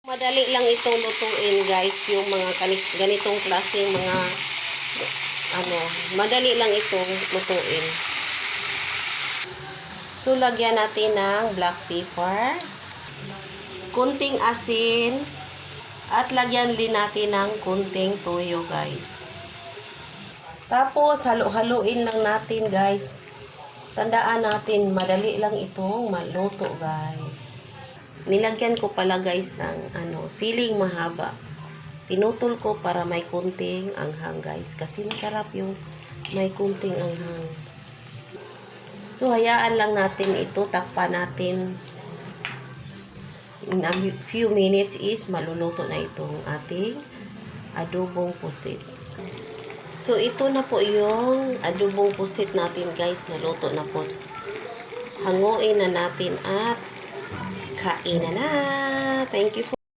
Madali lang itong lutuin, guys, yung mga ganitong klaseng mga madali lang itong lutuin. So, lagyan natin ng black pepper, kunting asin, at lagyan din natin ng kunting toyo, guys. Tapos, halo-haluin lang natin, guys. Tandaan natin, madali lang itong maluto, guys. Nilagyan ko pala, guys, ng siling mahaba. Pinutol ko para may kunting anghang, guys. Kasi masarap yung may kunting anghang. So, hayaan lang natin ito. Takpan natin. In a few minutes is maluluto na itong ating adobong pusit. So, ito na po yung adobong pusit natin, guys. Naluto na po. Hanguin na natin at kain na. Thank you for